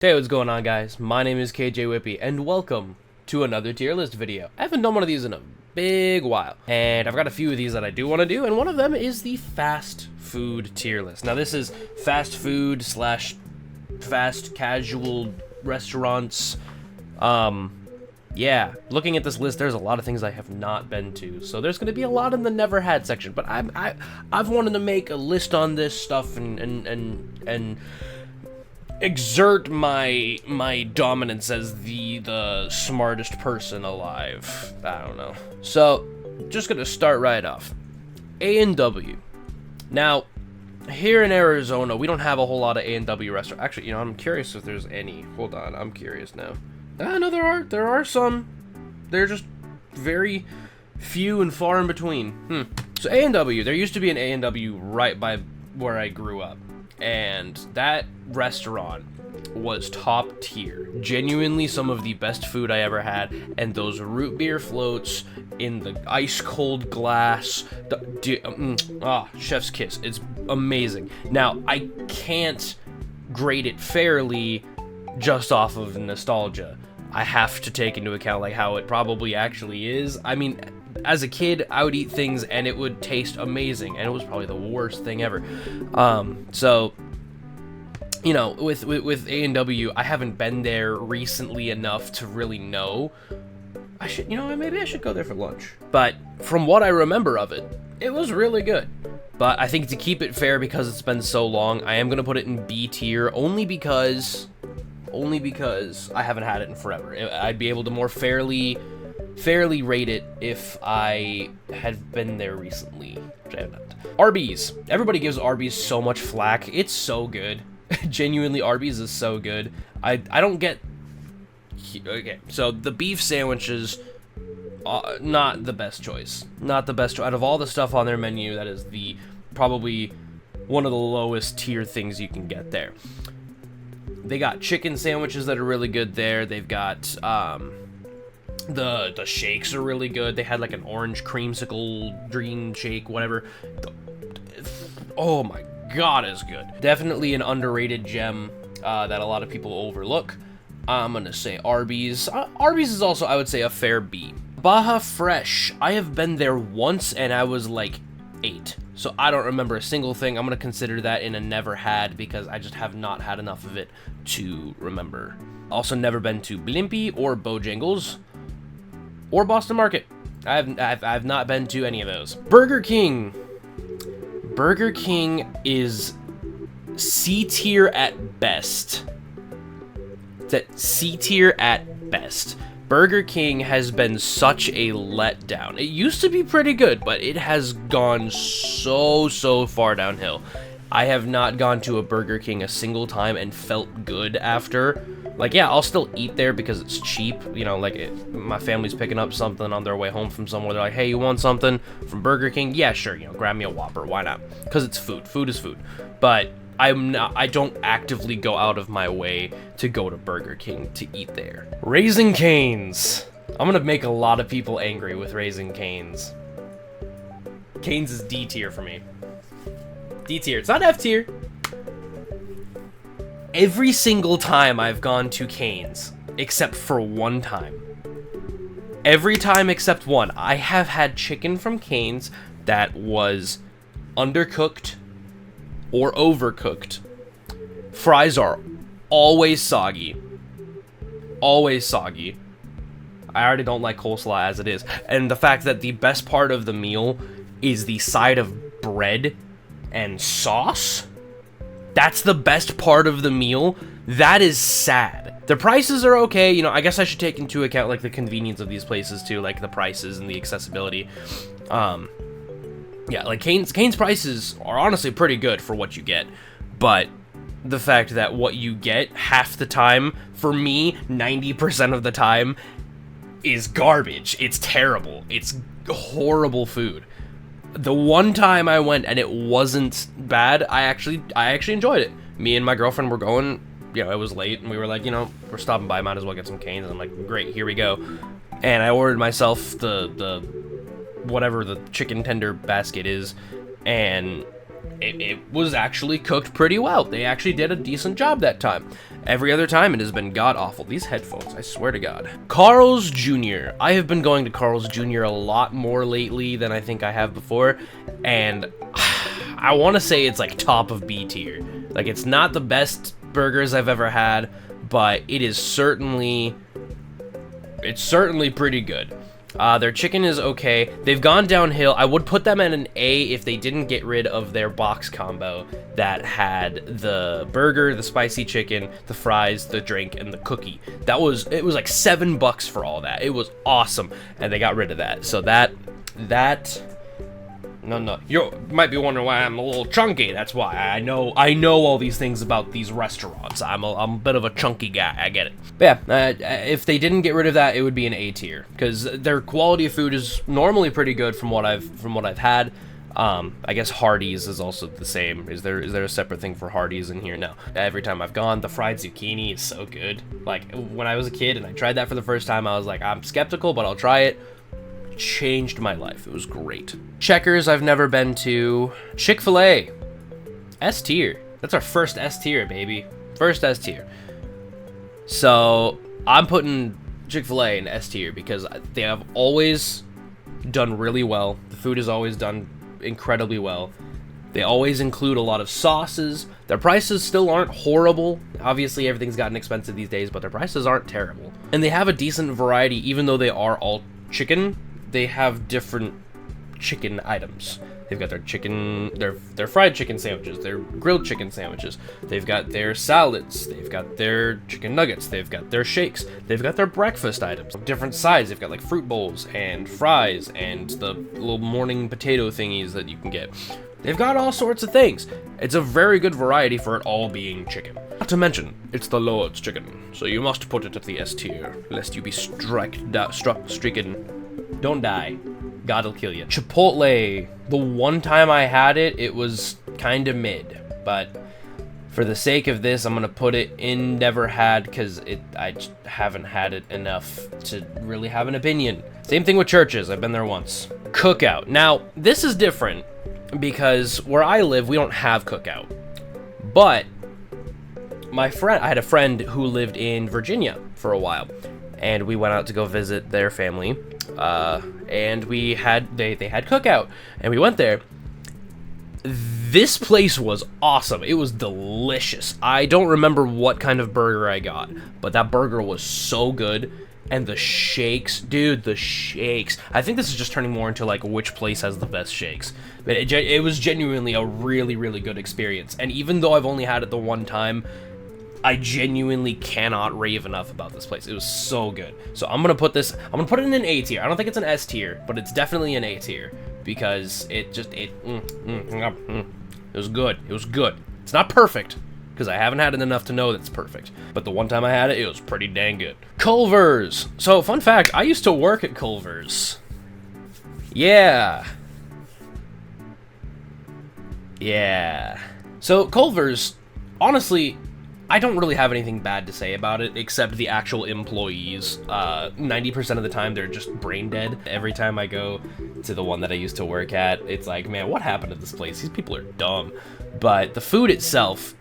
Hey, what's going on, guys? My name is Kjwippy, and welcome to another tier list video. I haven't done one of these in a big while, and I've got a few of these that I do want to do, and one of them is the fast food tier list. Now, this is fast food slash fast casual restaurants. Yeah, looking at this list, there's a lot of things I have not been to, so there's going to be a lot in the never had section. But I've wanted to make a list on this stuff and exert my dominance as the smartest person alive. I don't know. So, just gonna start right off. A&W. Now, here in Arizona, we don't have a whole lot of A&W restaurants. Actually, I'm curious if there's any. Hold on, I'm curious now. No, there are some. They're just very few and far in between. So A&W, there used to be an A&W right by where I grew up. And that restaurant was top tier. Genuinely some of the best food I ever had. And those root beer floats in the ice cold glass. Chef's kiss. It's amazing. Now, I can't grade it fairly just off of nostalgia. I have to take into account like how it probably actually is. I mean, as a kid, I would eat things and it would taste amazing, and it was probably the worst thing ever. So, with A&W, I haven't been there recently enough to really know. I should, maybe I should go there for lunch. But from what I remember of it, it was really good. But I think to keep it fair, because it's been so long, I am going to put it in B tier, only because I haven't had it in forever. I'd be able to more fairly rate it if I had been there recently, which I have not. Arby's. Everybody gives Arby's so much flack. It's so good. Genuinely, Arby's is so good. I don't get... Okay, so the beef sandwiches, not the best choice. Not the best choice. Out of all the stuff on their menu, that is probably one of the lowest tier things you can get there. They got chicken sandwiches that are really good there. They've got, the shakes are really good. They had like an orange creamsicle green shake, whatever. Oh my god, it's good. Definitely an underrated gem that a lot of people overlook. I'm gonna say Arby's. Arby's is also, I would say, a fair B. Baja Fresh. I have been there once and I was like 8. So I don't remember a single thing. I'm gonna consider that in a never had because I just have not had enough of it to remember. Also never been to Blimpie or Bojangles or Boston Market. I've not been to any of those. Burger King. Burger King is C tier at best. It's C tier at best. Burger King has been such a letdown. It used to be pretty good, but it has gone so far downhill. I have not gone to a Burger King a single time and felt good after. Like, yeah, I'll still eat there because it's cheap. My family's picking up something on their way home from somewhere. They're like, hey, you want something from Burger King? Yeah, sure, grab me a Whopper. Why not? Because it's food. Food is food. But I don't actively go out of my way to go to Burger King to eat there. Raising Cane's. I'm gonna make a lot of people angry with Raising Cane's. Cane's is D tier for me. D tier. It's not F tier. Every single time I've gone to Cane's, except for one time. Every time except one, I have had chicken from Cane's that was undercooked or overcooked. Fries are always soggy. Always soggy. I already don't like coleslaw as it is. And the fact that the best part of the meal is the side of bread and sauce, that's the best part of the meal. That is sad. The prices are okay. I guess I should take into account like the convenience of these places too, like the prices and the accessibility. Yeah, like Cane's prices are honestly pretty good for what you get, but the fact that what you get half the time, for me, 90% of the time, is garbage. It's terrible. It's horrible food. The one time I went and it wasn't bad, I actually enjoyed it. Me and my girlfriend were going, it was late, and we were like, we're stopping by, might as well get some Cane's. And I'm like, great, here we go. And I ordered myself the whatever the chicken tender basket is, and it was actually cooked pretty well. They actually did a decent job that time. Every other time it has been god-awful. These headphones, I swear to God. Carl's Jr. I have been going to Carl's Jr. a lot more lately than I think I have before, and I want to say it's like top of B tier. Like, it's not the best burgers I've ever had, but it is certainly pretty good. Their chicken is okay. They've gone downhill. I would put them at an A if they didn't get rid of their box combo that had the burger, the spicy chicken, the fries, the drink, and the cookie. It was like $7 for all that. It was awesome, and they got rid of that. So no, you might be wondering why I'm a little chunky. That's why. I know all these things about these restaurants. I'm a bit of a chunky guy. I get it. But yeah, if they didn't get rid of that, it would be an A tier, because their quality of food is normally pretty good from what I've had. I guess Hardee's is also the same. Is there a separate thing for Hardee's in here? No. Every time I've gone, the fried zucchini is so good. Like, when I was a kid and I tried that for the first time, I was like, I'm skeptical, but I'll try it. Changed my life. It was great. Checkers I've never been to. Chick-fil-A, S tier. That's our first S tier, baby. First S tier. So I'm putting Chick-fil-A in S tier because they have always done really well. The food is always done incredibly well. They always include a lot of sauces. Their prices still aren't horrible. Obviously, everything's gotten expensive these days, but their prices aren't terrible. And they have a decent variety, even though they are all chicken. They have different chicken items. They've got their chicken, their fried chicken sandwiches, their grilled chicken sandwiches. They've got their salads. They've got their chicken nuggets. They've got their shakes. They've got their breakfast items. Different sides. They've got like fruit bowls and fries and the little morning potato thingies that you can get. They've got all sorts of things. It's a very good variety for it all being chicken. Not to mention, it's the Lord's chicken, so you must put it at the S tier, lest you be stricken. Don't die. God'll kill you. Chipotle. The one time I had it, it was kind of mid. But for the sake of this, I'm going to put it in never had, because I just haven't had it enough to really have an opinion. Same thing with Church's. I've been there once. Cookout. Now, this is different, because where I live, we don't have Cookout. But I had a friend who lived in Virginia for a while, and we went out to go visit their family. And they had Cookout, and we went there. This place was awesome. It was delicious. I don't remember what kind of burger I got, but that burger was so good. And the shakes, dude, the shakes. I think this is just turning more into like which place has the best shakes. But it was genuinely a really, really good experience. And even though I've only had it the one time, I genuinely cannot rave enough about this place. It was so good. So I'm gonna put it in an A tier. I don't think it's an S tier, but it's definitely an A tier because it was good. It was good. It's not perfect because I haven't had it enough to know that it's perfect. But the one time I had it, it was pretty dang good. Culver's. So fun fact, I used to work at Culver's. Yeah. So Culver's, honestly, I don't really have anything bad to say about it, except the actual employees. 90% of the time, they're just brain dead. Every time I go to the one that I used to work at, it's like, man, what happened to this place? These people are dumb. But the food itself,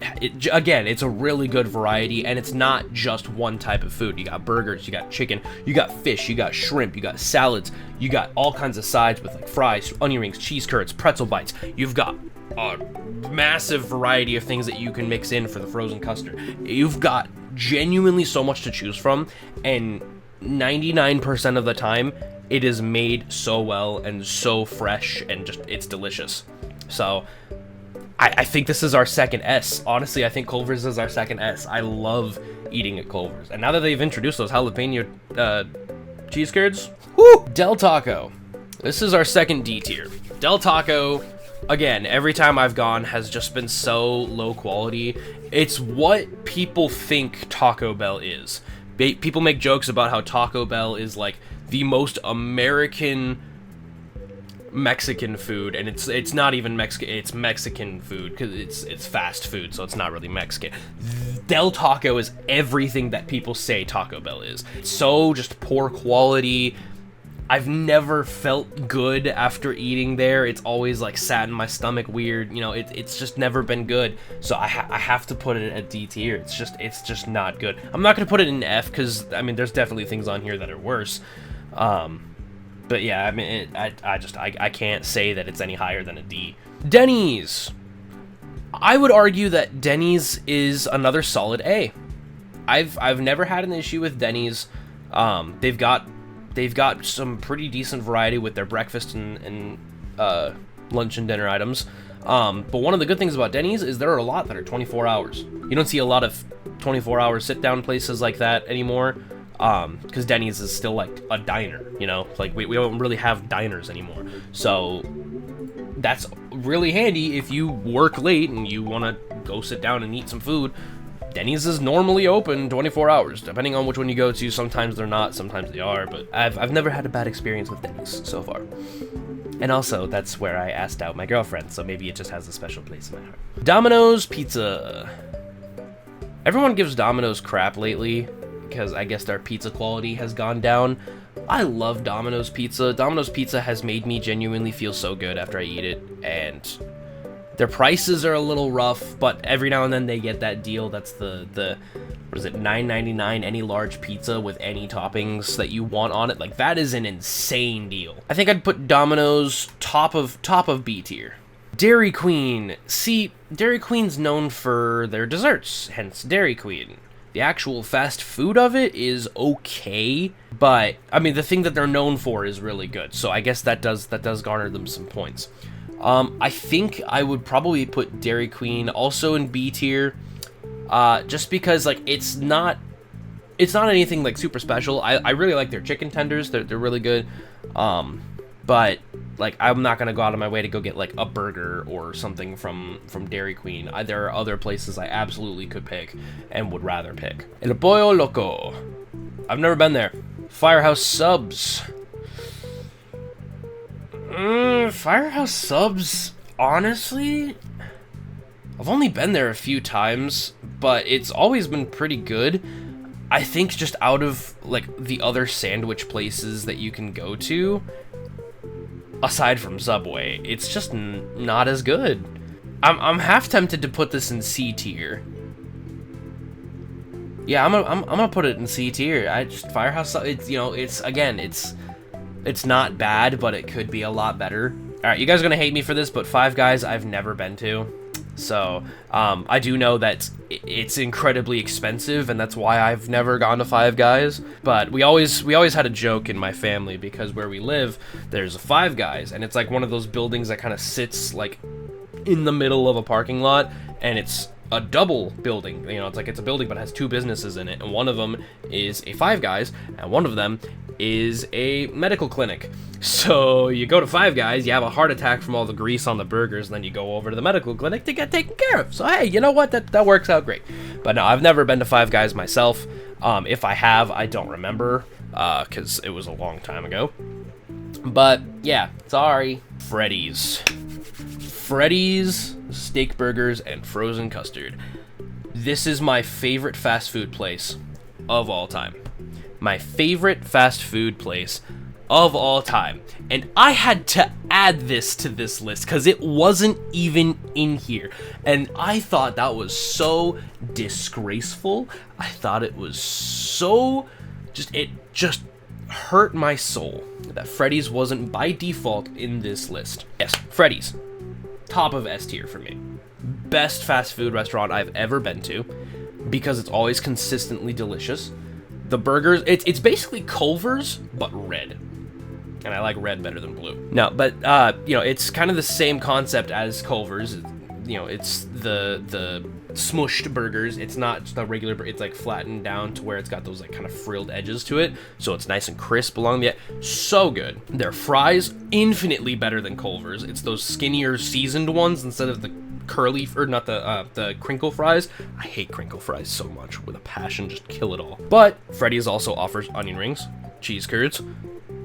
again, it's a really good variety, and it's not just one type of food. You got burgers, you got chicken, you got fish, you got shrimp, you got salads, you got all kinds of sides with like fries, onion rings, cheese curds, pretzel bites. You've got a massive variety of things that you can mix in for the frozen custard. You've got genuinely so much to choose from, and 99% of the time, it is made so well and so fresh, and just, it's delicious. So I think this is our second S. Honestly, I think Culver's is our second S. I love eating at Culver's. And now that they've introduced those jalapeno cheese curds, whoo! Del Taco. This is our second D tier. Del Taco, again, every time I've gone has just been so low quality. It's what people think Taco Bell is. People make jokes about how Taco Bell is like the most American Mexican food, and it's not even Mexican, it's Mexican food because it's fast food, so it's not really Mexican. Del Taco is everything that people say Taco Bell is. It's so just poor quality. I've never felt good after eating there. It's always like sat in my stomach weird. You know, it's just never been good. So I have to put it at D tier. It's just not good. I'm not gonna put it in F because I mean there's definitely things on here that are worse. But yeah, I mean I can't say that it's any higher than a D. Denny's. I would argue that Denny's is another solid A. I've never had an issue with Denny's. They've got some pretty decent variety with their breakfast and lunch and dinner items. But one of the good things about Denny's is there are a lot that are 24 hours. You don't see a lot of 24-hour sit-down places like that anymore, because Denny's is still like a diner, you know? Like, we don't really have diners anymore. So that's really handy if you work late and you want to go sit down and eat some food. Denny's is normally open 24 hours, depending on which one you go to. Sometimes they're not, sometimes they are, but I've never had a bad experience with Denny's so far. And also, that's where I asked out my girlfriend, so maybe it just has a special place in my heart. Domino's Pizza. Everyone gives Domino's crap lately, because I guess their pizza quality has gone down. I love Domino's Pizza. Domino's Pizza has made me genuinely feel so good after I eat it, and their prices are a little rough, but every now and then they get that deal. That's the what is it, $9.99 any large pizza with any toppings that you want on it. Like, that is an insane deal. I think I'd put Domino's top of B tier. Dairy Queen. See, Dairy Queen's known for their desserts, hence Dairy Queen. The actual fast food of it is okay, but I mean the thing that they're known for is really good. So I guess that does garner them some points. I think I would probably put Dairy Queen also in B tier, just because like it's not anything like super special. I really like their chicken tenders. They're really good. But like I'm not gonna go out of my way to go get like a burger or something from Dairy Queen. There are other places I absolutely could pick and would rather pick. El Pollo Loco. I've never been there. Firehouse Subs. Firehouse Subs, honestly, I've only been there a few times, but it's always been pretty good. I think just out of like the other sandwich places that you can go to, aside from Subway, it's just not as good. I'm half tempted to put this in C tier. Yeah, I'm gonna put it in C tier. Firehouse, it's, you know, it's not bad, but it could be a lot better. All right, you guys are gonna hate me for this, but Five Guys I've never been to. So I do know that it's incredibly expensive, and that's why I've never gone to Five Guys. But we always had a joke in my family, because where we live, there's a Five Guys, and it's like one of those buildings that kind of sits like in the middle of a parking lot, and it's a double building. You know, it's a building but it has two businesses in it, and one of them is a Five Guys, and one of them is a medical clinic. So you go to Five Guys, you have a heart attack from all the grease on the burgers, and then you go over to the medical clinic to get taken care of. So hey, you know what? That works out great. But no, I've never been to Five Guys myself. If I have, I don't remember, because it was a long time ago. But yeah, sorry. Freddy's steak burgers and frozen custard. This is my favorite fast food place of all time. My favorite fast food place of all time. And I had to add this to this list because it wasn't even in here. And I thought that was so disgraceful. I thought it was so it just hurt my soul that Freddy's wasn't by default in this list. Yes, Freddy's. Top of S tier for me. Best fast food restaurant I've ever been to, because it's always consistently delicious. The burgers, it's basically Culver's, but red. And I like red better than blue. No, but, you know, it's kind of the same concept as Culver's. You know, it's the smushed burgers. It's not just a regular, it's like flattened down to where it's got those like kind of frilled edges to it. So it's nice and crisp along the edge. So good. Their fries, infinitely better than Culver's. It's those skinnier seasoned ones instead of the curly, or not the crinkle fries. I hate crinkle fries so much with a passion, just kill it all. But Freddy's also offers onion rings, cheese curds,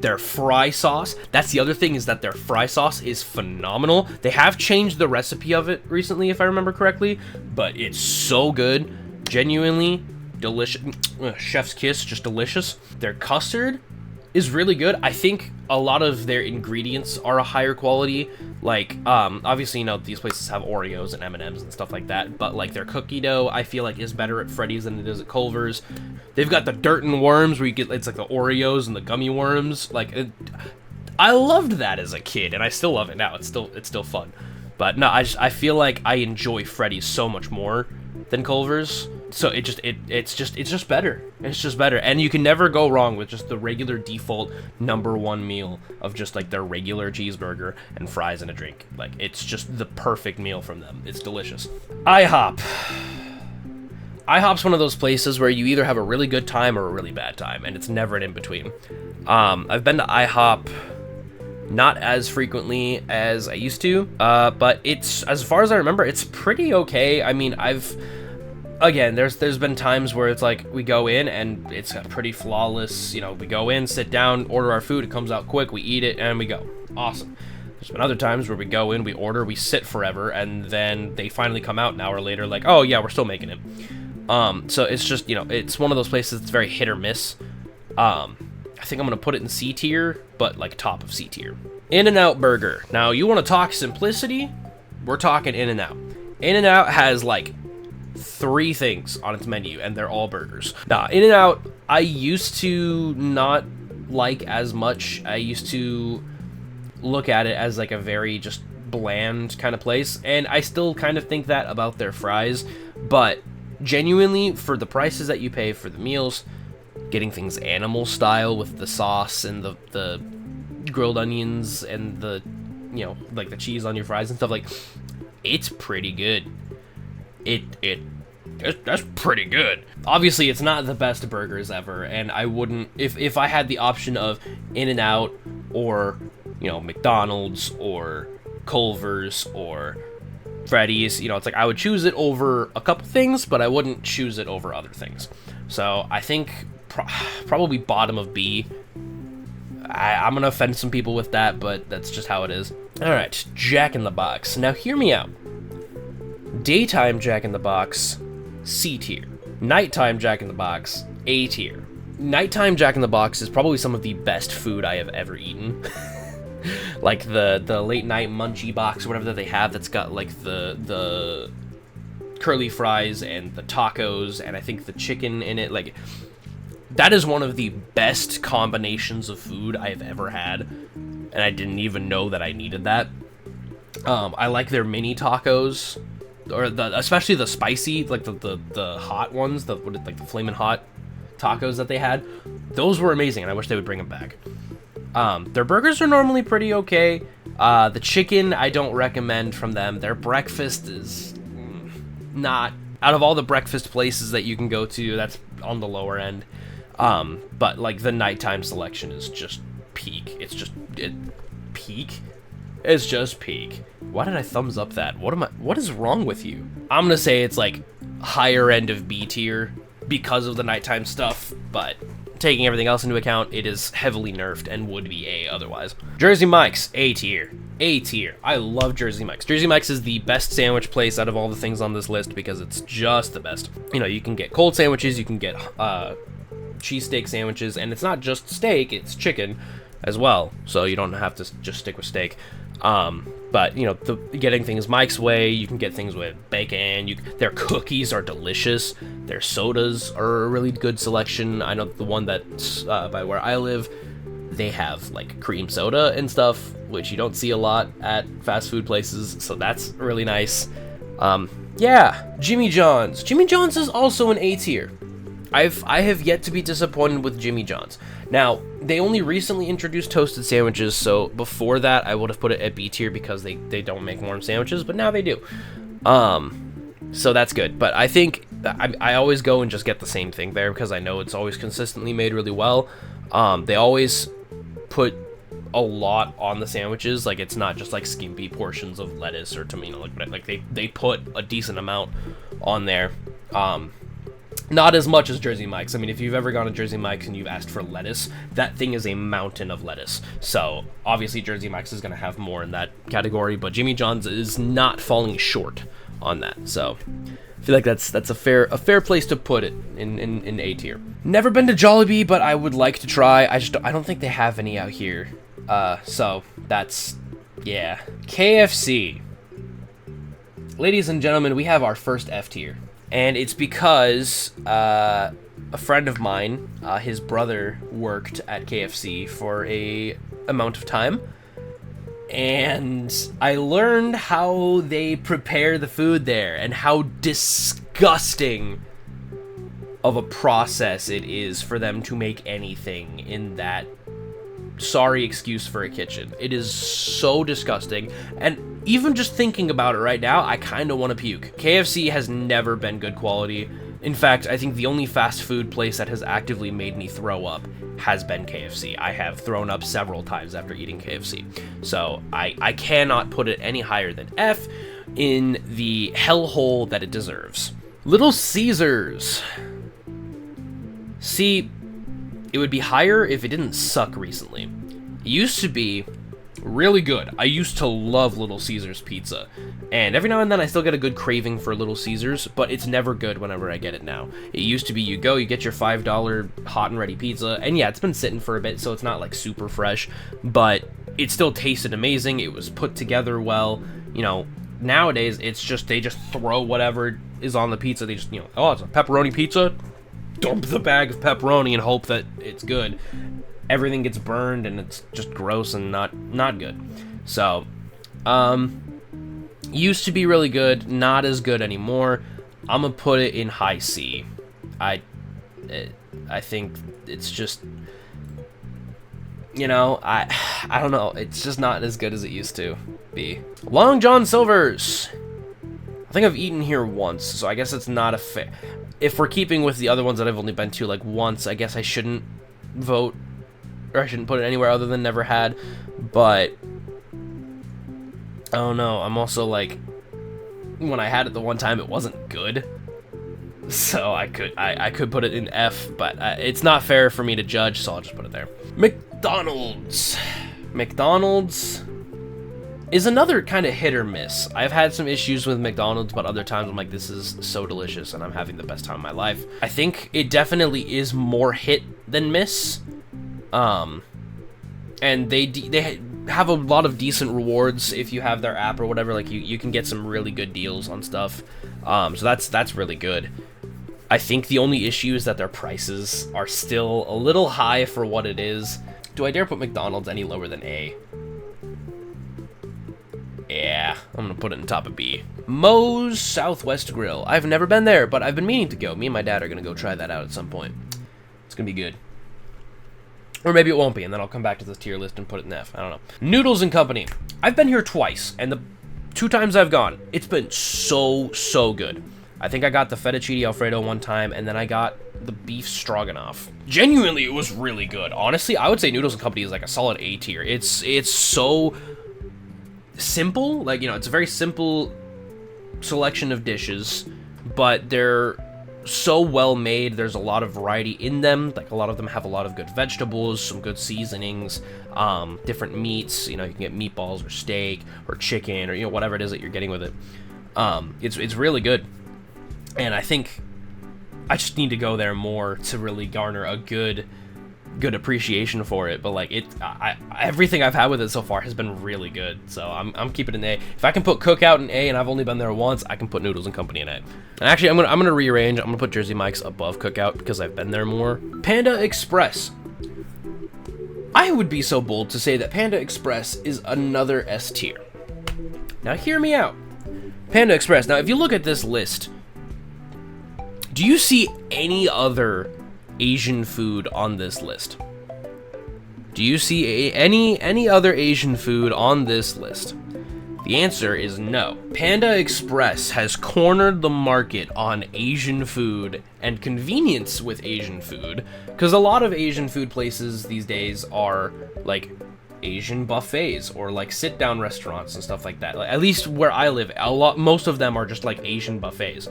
their fry sauce. That's the other thing, is that their fry sauce is phenomenal. They have changed the recipe of it recently, if I remember correctly, but it's so good, genuinely delicious. Chef's kiss, just delicious. Their custard, is really good. I think a lot of their ingredients are a higher quality. Like, obviously, you know, these places have Oreos and M&Ms and stuff like that, but like their cookie dough, I feel like is better at Freddy's than it is at Culver's. They've got the dirt and worms where you get, it's like the Oreos and the gummy worms. Like, I loved that as a kid, and I still love it now. It's still fun. But no, I feel like I enjoy Freddy's so much more than Culver's. So it's just better. It's just better. And you can never go wrong with just the regular default #1 meal of just like their regular cheeseburger and fries and a drink. Like, it's just the perfect meal from them. It's delicious. IHOP. IHOP's one of those places where you either have a really good time or a really bad time, and it's never an in-between. I've been to IHOP not as frequently as I used to, but it's, as far as I remember, it's pretty okay. I mean, again, there's been times where it's like we go in and it's a pretty flawless, you know, we go in, sit down, order our food, it comes out quick, we eat it, and we go. Awesome. There's been other times where we go in, we order, we sit forever, and then they finally come out an hour later like, oh yeah, we're still making it. So it's just, you know, it's one of those places that's very hit or miss. I think I'm gonna put it in C tier, but like top of C tier. In-N-Out Burger. Now, you want to talk simplicity? We're talking In-N-Out. In-N-Out has like 3 things on its menu, and they're all burgers. Now, In-N-Out, I used to not like as much. I used to look at it as like a very just bland kind of place, and I still kind of think that about their fries, but genuinely, for the prices that you pay for the meals, getting things animal style with the sauce and the grilled onions and the, you know, like the cheese on your fries and stuff, like, it's pretty good. That's pretty good. Obviously, it's not the best burgers ever, and I wouldn't, if I had the option of In-N-Out or, you know, McDonald's or Culver's or Freddy's, you know, it's like I would choose it over a couple things, but I wouldn't choose it over other things. So I think probably bottom of B. I'm gonna offend some people with that, but that's just how it is. All right, Jack in the Box. Now hear me out. Daytime Jack in the Box, C tier. Nighttime Jack in the Box, A tier. Nighttime Jack in the Box is probably some of the best food I have ever eaten. Like the late night munchie box or whatever that they have, that's got like the curly fries and the tacos and I think the chicken in it. Like, that is one of the best combinations of food I have ever had, and I didn't even know that I needed that. I like their mini tacos, or especially the spicy, like the hot ones, like the flamin' hot tacos that they had. Those were amazing, and I wish they would bring them back. Their burgers are normally pretty okay. The chicken I don't recommend from them. Their breakfast is not, out of all the breakfast places that you can go to, that's on the lower end. But like the nighttime selection is just peak. It's just peak. It's just peak. Why did I thumbs up that? What is wrong with you? I'm gonna say it's like higher end of B tier because of the nighttime stuff, but taking everything else into account, it is heavily nerfed and would be A otherwise. Jersey Mike's, A tier. A tier. I love Jersey Mike's. Jersey Mike's is the best sandwich place out of all the things on this list because it's just the best. You know, you can get cold sandwiches, you can get cheesesteak sandwiches, and it's not just steak, it's chicken as well, so you don't have to just stick with steak. But you know, getting things Mike's way, you can get things with bacon. Their cookies are delicious. Their sodas are a really good selection. I know the one that's by where I live, they have like cream soda and stuff, which you don't see a lot at fast food places, so that's really nice. Yeah, Jimmy John's. Jimmy John's is also an A tier. I have yet to be disappointed with Jimmy John's. Now, they only recently introduced toasted sandwiches, so before that, I would have put it at B tier because they don't make warm sandwiches, but now they do. So that's good. But I think I always go and just get the same thing there because I know it's always consistently made really well. They always put a lot on the sandwiches. Like, it's not just like skimpy portions of lettuce or tomato. Like they put a decent amount on there. Not as much as Jersey Mike's. I mean, if you've ever gone to Jersey Mike's and you've asked for lettuce, that thing is a mountain of lettuce. So, obviously, Jersey Mike's is going to have more in that category, but Jimmy John's is not falling short on that. So, feel like that's a fair place to put it in A tier. Never been to Jollibee, but I would like to try. I don't think they have any out here. So that's, yeah. KFC. Ladies and gentlemen, we have our first F tier. And it's because a friend of mine, his brother worked at KFC for a amount of time. And I learned how they prepare the food there and how disgusting of a process it is for them to make anything in that, sorry excuse for a kitchen. It is so disgusting, and even just thinking about it right now, I kind of want to puke. KFC has never been good quality. In fact, I think the only fast food place that has actively made me throw up has been KFC. I have thrown up several times after eating KFC. So I cannot put it any higher than F in the hellhole that it deserves. Little Caesars. See, it would be higher if it didn't suck recently. It used to be really good. I used to love Little Caesars pizza, and every now and then I still get a good craving for Little Caesars, but it's never good whenever I get it now. It used to be you get your $5 hot and ready pizza, and yeah, it's been sitting for a bit, so it's not like super fresh, but it still tasted amazing. It was put together well. You know, nowadays it's just, they just throw whatever is on the pizza. They just, you know, oh, it's a pepperoni pizza, dump the bag of pepperoni and hope that it's good. Everything gets burned and it's just gross and not good. So, used to be really good, not as good anymore. I'm gonna put it in high C. I think it's just, you know, I don't know. It's just not as good as it used to be. Long John Silver's. I think I've eaten here once, so I guess it's not a fair. If we're keeping with the other ones that I've only been to like once, I guess I shouldn't vote, or I shouldn't put it anywhere other than never had. But I don't know. I'm also like, when I had it the one time, it wasn't good. So I could put it in F, but it's not fair for me to judge, so I'll just put it there. McDonald's. McDonald's is another kind of hit or miss. I've had some issues with McDonald's, but other times I'm like, this is so delicious and I'm having the best time of my life. I think it definitely is more hit than miss. And they have a lot of decent rewards if you have their app or whatever. Like you can get some really good deals on stuff. So that's really good. I think the only issue is that their prices are still a little high for what it is. Do I dare put McDonald's any lower than A? Yeah, I'm gonna put it in top of B. Moe's Southwest Grill. I've never been there, but I've been meaning to go. Me and my dad are gonna go try that out at some point. It's gonna be good. Or maybe it won't be, and then I'll come back to this tier list and put it in F. I don't know. Noodles and Company. I've been here twice, and the 2 times I've gone, it's been so good. I think I got the fettuccine alfredo one time, and then I got the beef stroganoff. Genuinely, it was really good. Honestly, I would say Noodles and Company is like a solid A tier. It's so simple. Like, you know, it's a very simple selection of dishes, but they're so well made. There's a lot of variety in them. Like, a lot of them have a lot of good vegetables, some good seasonings, different meats. You know, you can get meatballs or steak or chicken or, you know, whatever it is that you're getting with it. It's really good. And I think I just need to go there more to really garner a good appreciation for it. But like everything I've had with it so far has been really good. So I'm keeping it in A. If I can put Cookout in A and I've only been there once, I can put Noodles and Company in A. And actually, I'm gonna rearrange. I'm gonna put Jersey Mike's above Cookout because I've been there more. Panda Express. I would be so bold to say that Panda Express is another S tier. Now hear me out. Panda Express. Now if you look at this list, do you see any other Asian food on this list? Do you see any other Asian food on this list? The answer is no. Panda Express has cornered the market on Asian food and convenience with Asian food, because a lot of Asian food places these days are like Asian buffets or like sit-down restaurants and stuff like that. Like, at least where I live, most of them are just like Asian buffets.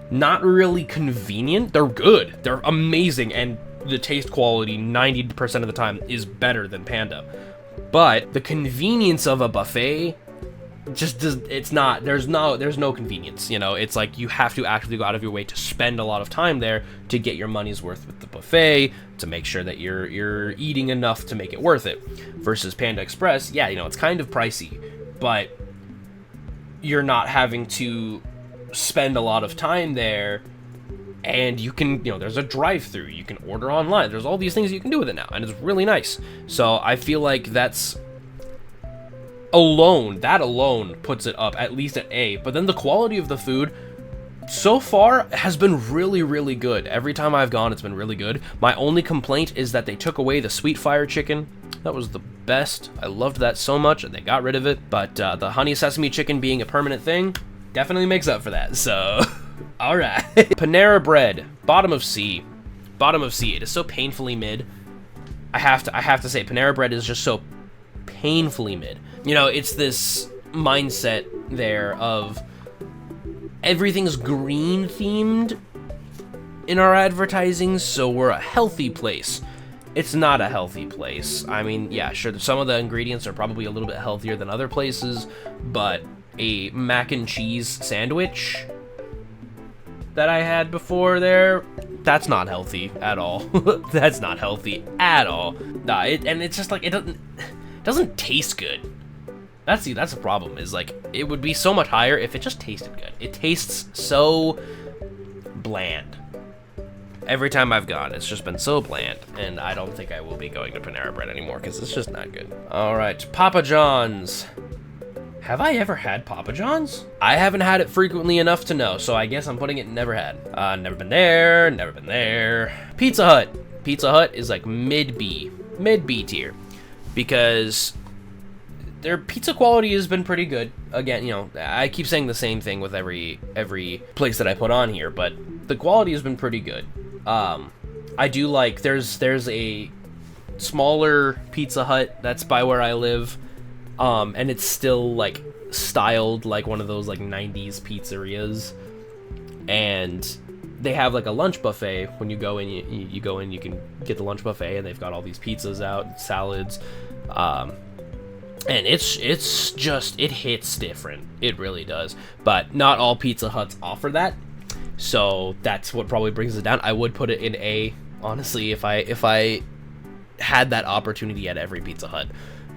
Not really convenient. They're good. They're amazing, and the taste quality 90% of the time is better than Panda. But the convenience of a buffet just does, it's not, there's no convenience, you know. It's like you have to actually go out of your way to spend a lot of time there to get your money's worth with the buffet, to make sure that you're eating enough to make it worth it. Versus Panda Express, yeah, you know, it's kind of pricey, but you're not having to spend a lot of time there, and you can, you know, there's a drive-through, you can order online, there's all these things you can do with it now, and it's really nice. So I feel like that alone puts it up at least at A. But then the quality of the food so far has been really, really good. Every time I've gone, it's been really good. My only complaint is that they took away the sweet fire chicken. That was the best. I loved that so much, and they got rid of it. But the honey sesame chicken being a permanent thing definitely makes up for that. So, all right. Panera Bread, bottom of C. Bottom of C. It is so painfully mid. I have to say, Panera Bread is just so painfully mid. You know, it's this mindset there of everything's green themed in our advertising, so we're a healthy place. It's not a healthy place. I mean, yeah, sure, some of the ingredients are probably a little bit healthier than other places, but a mac and cheese sandwich that I had before there, that's not healthy at all. That's not healthy at all. Nah, and it's just like, it doesn't taste good. That's the problem, is like, it would be so much higher if it just tasted good. It tastes so bland. Every time I've gone, it's just been so bland, and I don't think I will be going to Panera Bread anymore, because it's just not good. All right, Papa John's. Have I ever had Papa John's? I haven't had it frequently enough to know, so I guess I'm putting it never had. Never been there, never been there. Pizza Hut. Pizza Hut is like mid-B tier, because their pizza quality has been pretty good. Again, you know, I keep saying the same thing with every place that I put on here, but the quality has been pretty good. I do like, there's a smaller Pizza Hut that's by where I live, and it's still like styled like one of those like 90s pizzerias, and they have like a lunch buffet. When you go in, you go in, you can get the lunch buffet, and they've got all these pizzas out, salads, and it's just, it hits different. It really does. But not all Pizza Huts offer that, so that's what probably brings it down. I would put it in A, honestly, if I had that opportunity at every Pizza Hut.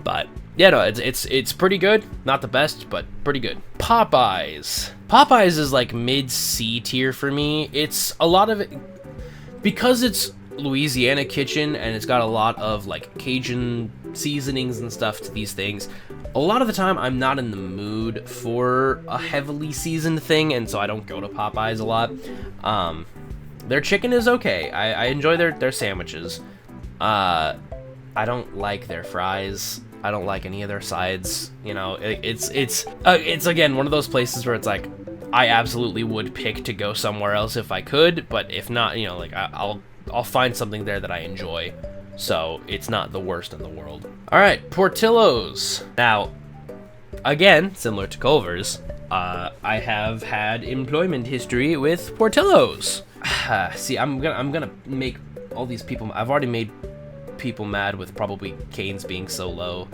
But yeah, no, it's pretty good. Not the best, but pretty good. Popeyes. Popeyes is like mid C tier for me. It's a lot of it because it's Louisiana kitchen, and it's got a lot of like Cajun seasonings and stuff to these things. A lot of the time I'm not in the mood for a heavily seasoned thing, and so I don't go to Popeyes a lot. Their chicken is okay. I enjoy their sandwiches. I don't like their fries. I don't like any of their sides. You know, it's again one of those places where it's like, I absolutely would pick to go somewhere else if I could, but if not, you know, like I'll find something there that I enjoy. So it's not the worst in the world. All right, Portillo's. Now, again, similar to Culver's, I have had employment history with Portillo's. See, I'm gonna make all these people. I've already made people mad with probably Cane's being so low,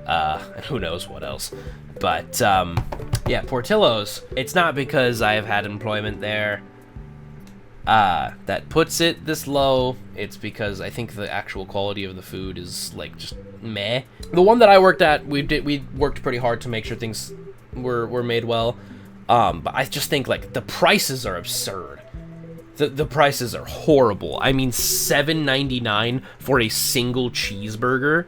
and who knows what else. But yeah, Portillo's. It's not because I have had employment there that puts it this low. It's because I think the actual quality of the food is like just meh. The one that I worked at, we worked pretty hard to make sure things were made well. But I just think like the prices are absurd. The prices are horrible. I mean, $7.99 for a single cheeseburger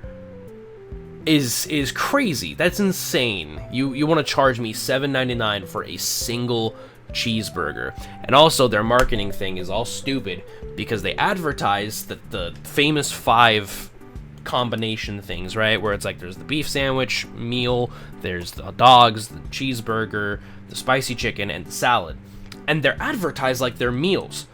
is crazy. That's insane. You want to charge me $7.99 for a single cheeseburger. And also their marketing thing is all stupid because they advertise the famous 5 combination things, right? Where it's like there's the beef sandwich meal, there's the dogs, the cheeseburger, the spicy chicken, and the salad. And they're advertised like they're meals.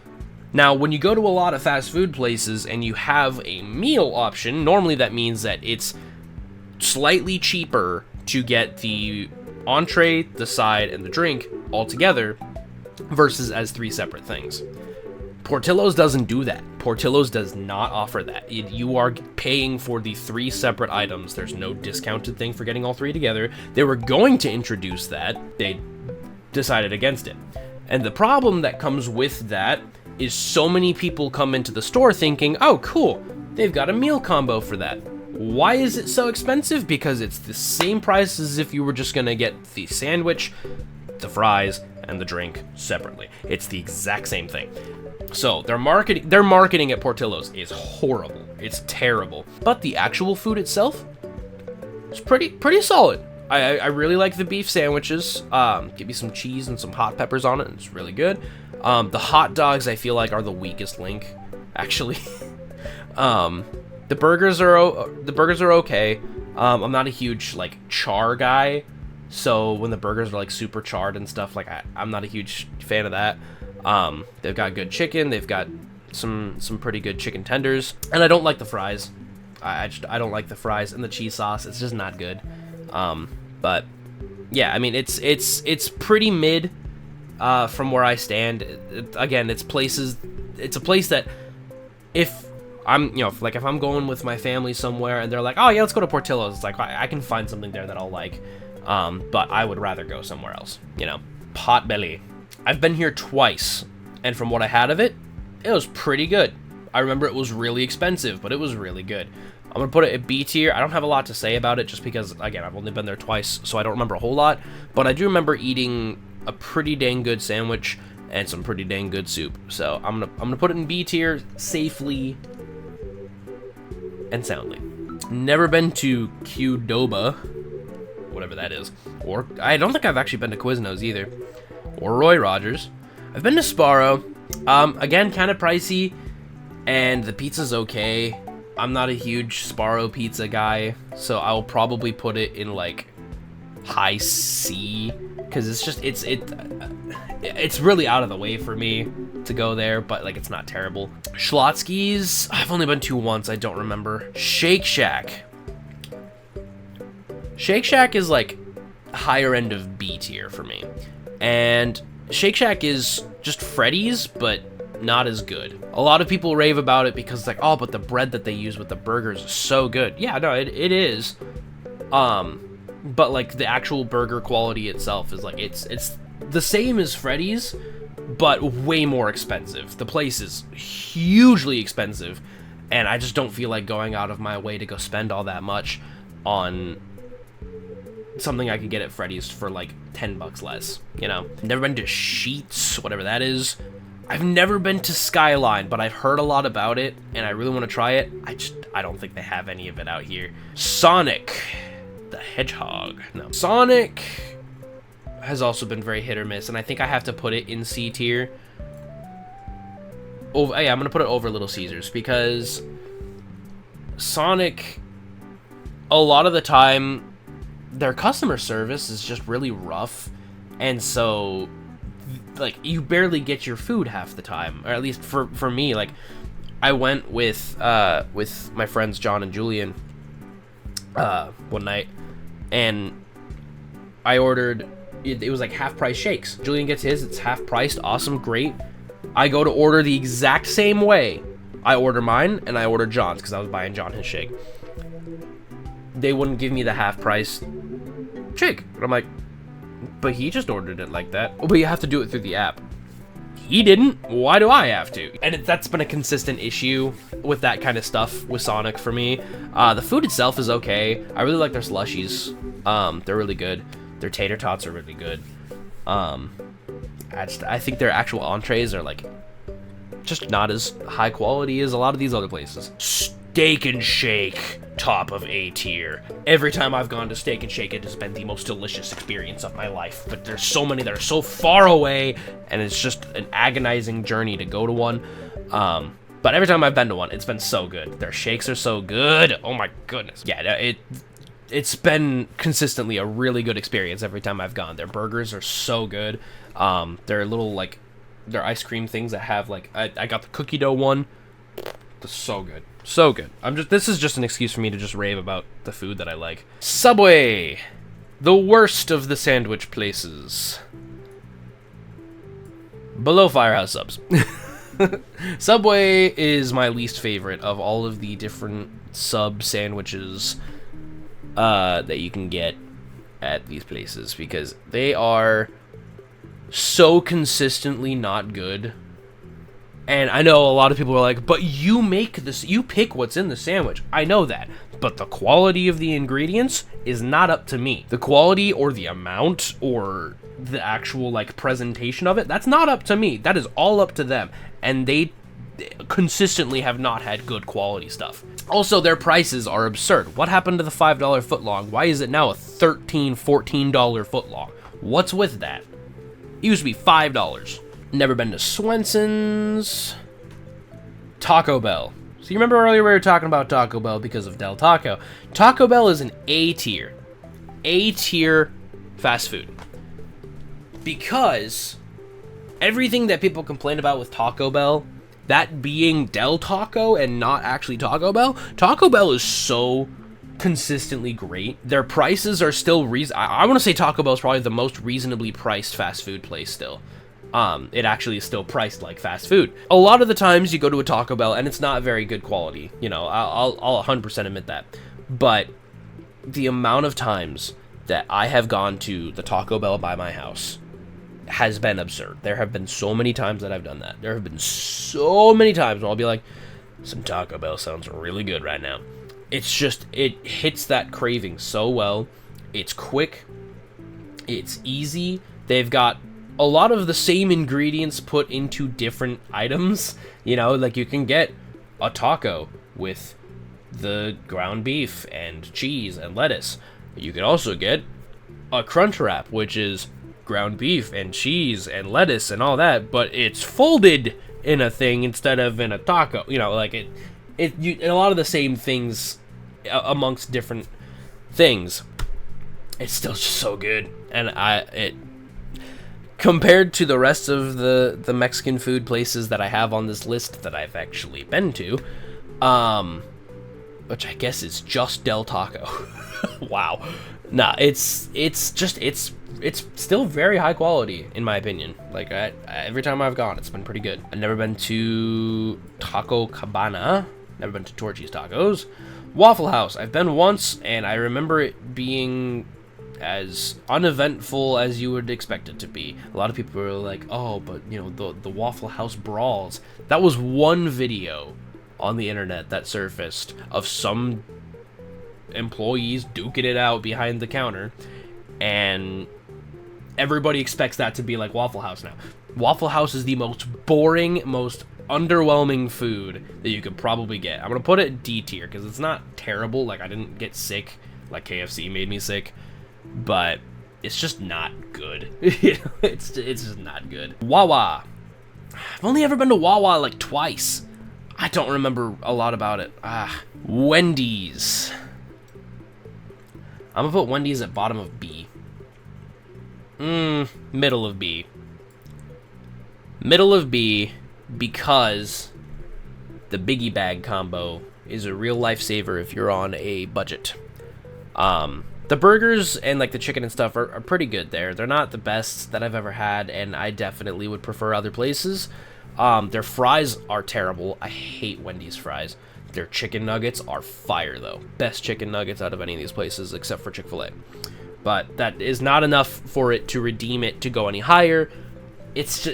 Now, when you go to a lot of fast food places and you have a meal option, normally that means that it's slightly cheaper to get the entree, the side, and the drink all together versus as 3 separate things. Portillo's doesn't do that. Portillo's does not offer that. You are paying for the 3 separate items. There's no discounted thing for getting all 3 together. They were going to introduce that. They decided against it. And the problem that comes with that is so many people come into the store thinking, oh, cool, they've got a meal combo for that. Why is it so expensive? Because it's the same price as if you were just gonna get the sandwich, the fries, and the drink separately. It's the exact same thing. So their marketing at Portillo's is horrible. It's terrible. But the actual food itself is pretty solid. I really like the beef sandwiches. Give me some cheese and some hot peppers on it. It's really good. The hot dogs I feel like are the weakest link, actually. The burgers are okay. I'm not a huge like char guy, so when the burgers are like super charred and stuff, like I'm not a huge fan of that. They've got good chicken. They've got some pretty good chicken tenders, and I don't like the fries. I don't like the fries and the cheese sauce. It's just not good. But yeah, I mean it's pretty mid from where I stand. Again, it's a place that if I'm, if I'm going with my family somewhere and they're like, oh yeah, let's go to Portillo's, it's like I can find something there that I'll like. But I would rather go somewhere else. Potbelly. I've been here twice, and from what I had of it, it was pretty good. I remember it was really expensive, but it was really good. I'm gonna put it at B tier. I don't have a lot to say about it just because, again, I've only been there twice, so I don't remember a whole lot. But I do remember eating a pretty dang good sandwich and some pretty dang good soup. So I'm gonna put it in B tier safely and soundly. Never been to Qdoba, whatever that is, or I don't think I've actually been to Quiznos either, or Roy Rogers. I've been to Sparrow. Again, kind of pricey, and the pizza's okay. I'm not a huge Sparrow pizza guy, so I'll probably put it in like high C, because it's really out of the way for me to go there, but like it's not terrible. Schlotsky's, I've only been to once, I don't remember. Shake Shack. Shake Shack is like higher end of B tier for me, and Shake Shack is just Freddy's, but not as good. A lot of people rave about it because it's like, oh, but the bread that they use with the burgers is so good. Yeah, no, it is. But like the actual burger quality itself is like, it's the same as Freddy's, but way more expensive. The place is hugely expensive, and I just don't feel like going out of my way to go spend all that much on something I could get at Freddy's for like $10 less, Never been to Sheetz, whatever that is. I've never been to Skyline, but I've heard a lot about it, and I really want to try it. I don't think they have any of it out here. Sonic the Hedgehog. No. Sonic has also been very hit or miss, and I think I have to put it in C tier. I'm going to put it over Little Caesars, because Sonic, a lot of the time, their customer service is just really rough, and so like you barely get your food half the time, or at least for me. Like I went with my friends John and Julian one night, and I ordered it was like half price shakes. Julian gets his, it's half priced, awesome, great. I go to order the exact same way. I order mine and I order John's because I was buying John his shake. They wouldn't give me the half price shake, and I'm like, but he just ordered it like that. Oh, but you have to do it through the app. He didn't. Why do I have to? And that's been a consistent issue with that kind of stuff with Sonic for me. The food itself is okay. I really like their slushies. They're really good. Their tater tots are really good. I think their actual entrees are like just not as high quality as a lot of these other places. Steak and Shake, top of A tier. Every time I've gone to Steak and Shake, it has been the most delicious experience of my life. But there's so many that are so far away, and it's just an agonizing journey to go to one. But every time I've been to one, it's been so good. Their shakes are so good. Oh my goodness. Yeah, it's been consistently a really good experience every time I've gone. Their burgers are so good. Their little like their ice cream things that have like I got the cookie dough one. It's so good. So good. This is just an excuse for me to just rave about the food that I like. Subway, the worst of the sandwich places. Below Firehouse Subs. Subway is my least favorite of all of the different sub sandwiches that you can get at these places, because they are so consistently not good. And I know a lot of people are like, but you make this, you pick what's in the sandwich. I know that, but the quality of the ingredients is not up to me. The quality or the amount or the actual like presentation of it, that's not up to me. That is all up to them. And they consistently have not had good quality stuff. Also, their prices are absurd. What happened to the $5 footlong? Why is it now a $13, $14 footlong? What's with that? It used to be $5. Never been to Swenson's. Taco Bell. So you remember earlier we were talking about Taco Bell because of Del Taco. Taco Bell is an A tier fast food. Because everything that people complain about with Taco Bell, that being Del Taco and not actually Taco Bell is so consistently great. Their prices are still I want to say Taco Bell is probably the most reasonably priced fast food place still. It actually is still priced like fast food. A lot of the times you go to a Taco Bell and it's not very good quality. You know, I'll 100% admit that. But the amount of times that I have gone to the Taco Bell by my house has been absurd. There have been so many times that I've done that. There have been so many times when I'll be like, some Taco Bell sounds really good right now. It's just, it hits that craving so well. It's quick. It's easy. They've got a lot of the same ingredients put into different items. You know, like you can get a taco with the ground beef and cheese and lettuce. You can also get a crunch wrap, which is ground beef and cheese and lettuce and all that, but it's folded in a thing instead of in a taco. You know, like a lot of the same things amongst different things. It's still just so good, and compared to the rest of the Mexican food places that I have on this list that I've actually been to, which I guess is just Del Taco. Wow. Nah, it's still very high quality in my opinion. Like every time I've gone, it's been pretty good. I've never been to Taco Cabana. Never been to Torchy's Tacos. Waffle House. I've been once, and I remember it being as uneventful as you would expect it to be. A lot of people were like, oh, but you know, the Waffle House brawls. That was one video on the internet that surfaced of some employees duking it out behind the counter, and everybody expects that to be like Waffle House now. Waffle House is the most boring, most underwhelming food that you could probably get. I'm gonna put it D tier because it's not terrible. Like, I didn't get sick like KFC made me sick, but it's just not good. It's just not good. Wawa. I've only ever been to Wawa like twice. I don't remember a lot about it. Wendy's. I'm gonna put Wendy's at bottom of B. Middle of B. Middle of B, because the Biggie Bag combo is a real lifesaver if you're on a budget. The burgers and like the chicken and stuff are pretty good there. They're not the best that I've ever had, and I definitely would prefer other places. Their fries are terrible. I hate Wendy's fries. Their chicken nuggets are fire, though. Best chicken nuggets out of any of these places, except for Chick-fil-A. But that is not enough for it to redeem it to go any higher. It's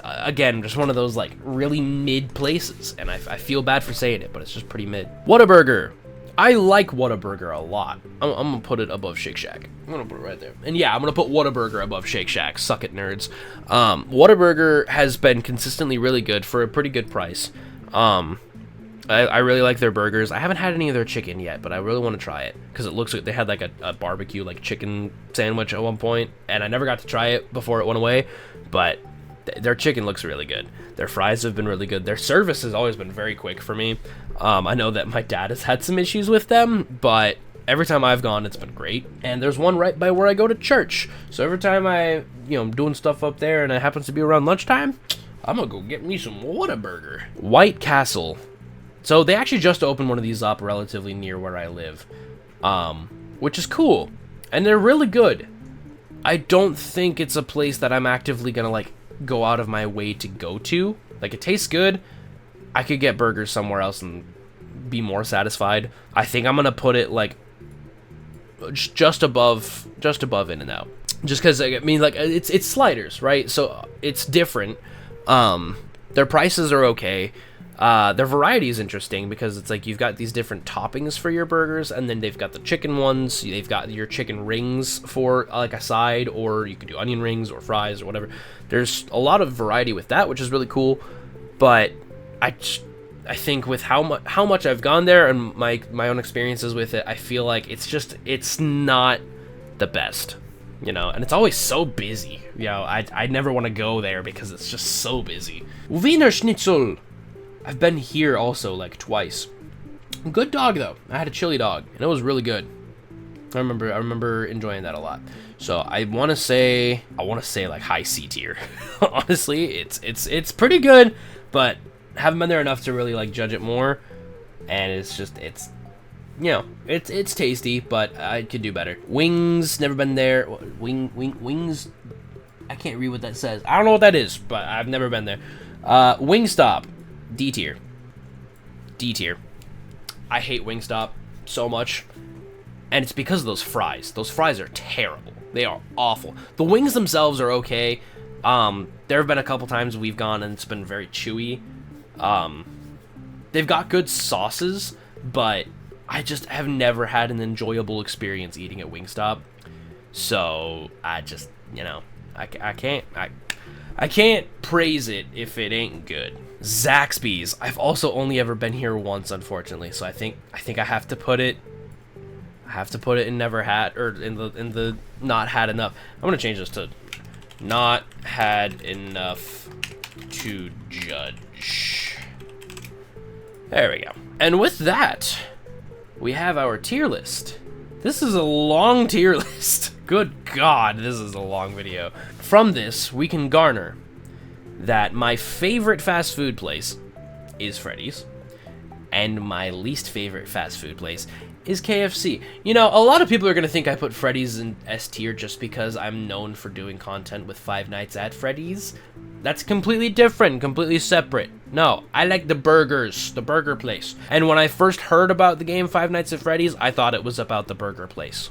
again, just one of those, like, really mid places. And I feel bad for saying it, but it's just pretty mid. Whataburger. I like Whataburger a lot. I'm going to put it above Shake Shack. I'm going to put it right there. And yeah, I'm going to put Whataburger above Shake Shack. Suck it, nerds. Whataburger has been consistently really good for a pretty good price. I really like their burgers. I haven't had any of their chicken yet, but I really want to try it because it looks like they had like a barbecue like chicken sandwich at one point, and I never got to try it before it went away, but their chicken looks really good. Their fries have been really good. Their service has always been very quick for me. I know that my dad has had some issues with them, but every time I've gone, it's been great. And there's one right by where I go to church. So every time I'm doing stuff up there and it happens to be around lunchtime, I'm gonna go get me some Whataburger. White Castle. So they actually just opened one of these up relatively near where I live, which is cool. And they're really good. I don't think it's a place that I'm actively gonna like go out of my way to go to, Like, it tastes good. I could get burgers somewhere else and be more satisfied. I think I'm gonna put it like just above In-N-Out. Just because, I mean, like, it's sliders, right? So it's different. Their prices are okay. Their variety is interesting because it's like you've got these different toppings for your burgers, and then they've got the chicken ones. They've got your chicken rings for like a side, or you could do onion rings or fries or whatever. There's a lot of variety with that, which is really cool. But I think with how much I've gone there and my own experiences with it, I feel like it's not the best. You know, and it's always so busy. You know, I never want to go there because it's just so busy. Wiener Schnitzel. I've been here also like twice. Good dog though. I had a chili dog and it was really good. I remember enjoying that a lot. So I want to say like high C tier. Honestly, it's pretty good, but haven't been there enough to really like judge it more. And it's you know, it's tasty, but I could do better. Wings, never been there. Wings. I can't read what that says. I don't know what that is, but I've never been there. Wingstop, D tier. D tier. I hate Wingstop so much, and it's because of those fries. Those fries are terrible. They are awful. The wings themselves are okay. There have been a couple times we've gone and it's been very chewy. They've got good sauces, but I just have never had an enjoyable experience eating at Wingstop. So I just, you know, I can't praise it if it ain't good. Zaxby's. I've also only ever been here once, unfortunately. So I think I have to put it. In never had, or in the not had enough. I'm gonna change this to not had enough to judge. There we go. And with that, we have our tier list. This is a long tier list. Good God, this is a long video. From this, we can garner that my favorite fast food place is Freddy's, and my least favorite fast food place is KFC. You know, a lot of people are going to think I put Freddy's in S tier just because I'm known for doing content with Five Nights at Freddy's. That's completely different, completely separate. No, I like the burgers, the burger place. And when I first heard about the game Five Nights at Freddy's, I thought it was about the burger place.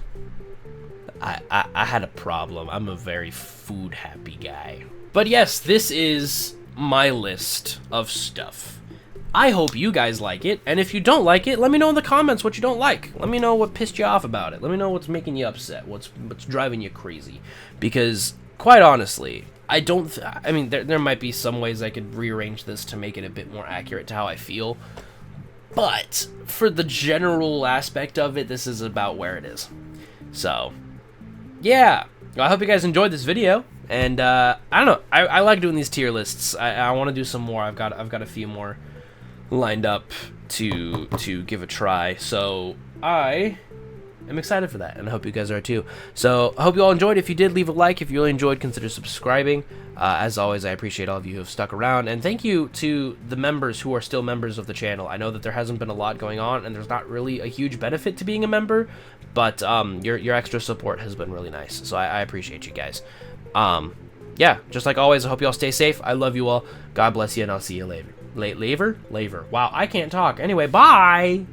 I had a problem. I'm a very food happy guy. But yes, this is my list of stuff. I hope you guys like it, and if you don't like it, let me know in the comments what you don't like. Let me know what pissed you off about it. Let me know what's making you upset, what's driving you crazy. Because, quite honestly, I mean, there might be some ways I could rearrange this to make it a bit more accurate to how I feel. But, for the general aspect of it, this is about where it is. So, yeah. I hope you guys enjoyed this video. And, I don't know. I like doing these tier lists. I want to do some more. I've got a few more lined up to give a try, so I am excited for that, and I hope you guys are too. So I hope you all enjoyed. If you did, leave a like. If you really enjoyed, consider subscribing. As always, I appreciate all of you who have stuck around, and thank you to the members who are still members of the channel. I know that there hasn't been a lot going on, and there's not really a huge benefit to being a member, but your extra support has been really nice, so I appreciate you guys. Yeah, just like always, I hope you all stay safe. I love you all. God bless you, and I'll see you later. Later? Wow, I can't talk. Anyway, bye!